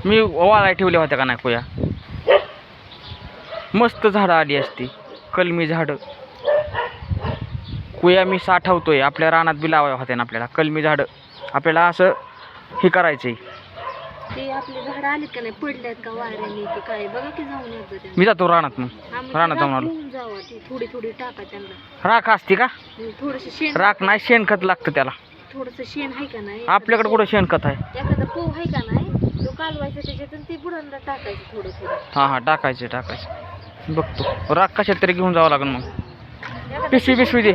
मी वाळाय ठेवल्या होत्या का नाही कोया? मस्त झाडं आली असती, कलमी झाडं. कुया मी साठवतोय, आपल्या रानात बी लावायला होत्या ना आपल्याला कलमी झाडं. आपल्याला असं हे करायचंय. ते आपले झाडं आलेत का नाही, पडल्यात का वाऱ्याने की काय, बघा की जाऊन येतो. मी जातो रानात, मग रानात जाऊन आलो. जावा ती थोडी थोडी टाका त्यांना. राख असते का? थोडस शेण. राख नाही, शेणखत लागतं त्याला. थोडस शेण आहे का नाही? आपल्याकडे कुठं शेणखत आहे? एखादा पोह आहे का नाही, तो कालवायचा त्याच्यातून ते बुडांना टाकायचं थोडं थोडं. हा टाकायचं. बघतो राख कशात तरी घेऊन जावं लागेल. मग पिशवी दे.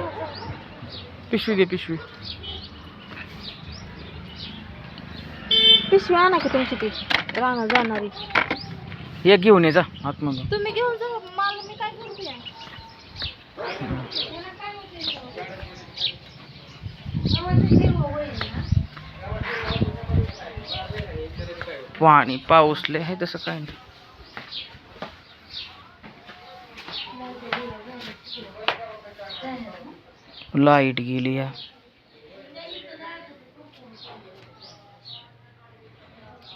पिशवी आणा की तुमची ती राहणार जाणारी. एक घेऊन ये जा आतमध्ये. तुम्ही घेऊन जा, मला मी काय करू द्या. पाणी पाऊस लय आहे, तसं काय नाही. लाईट गेली या.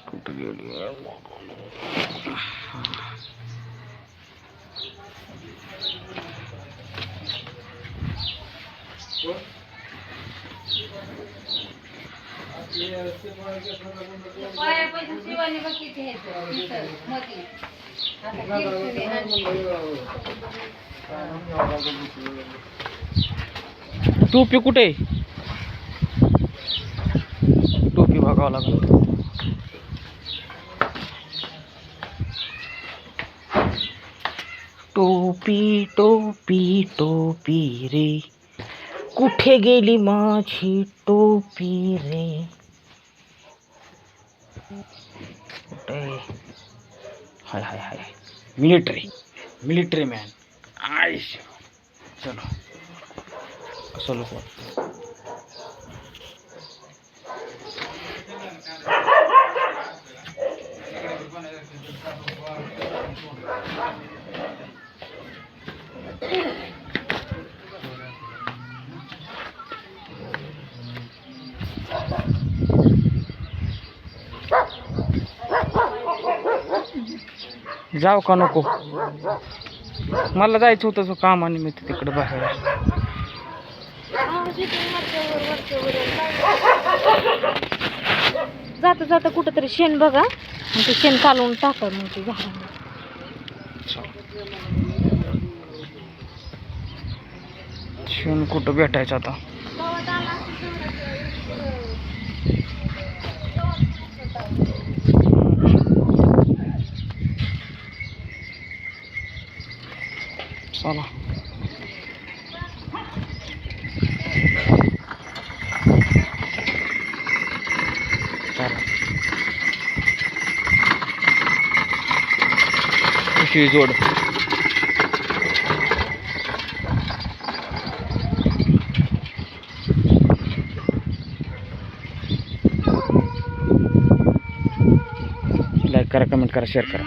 कुठं गेली? टोपी कुठे? टोपी बघावं लागेल. टोपी रे, कुठे गेली माझी टोपी रे? कुठे? हाय मिलिटरी मॅन. आयश चलो असं लोक. जाऊ का नको? मला जायचं होतं कामानिमित्त तिकडे बाहेर. जाता कुठंतरी शेण बघा आणि ते शेण कालवून टाका मग ते झाडांना. शेण कुठं भेटायचं आता? चला पिशवी जोड. लाईक करा, कमेंट करा, शेअर करा.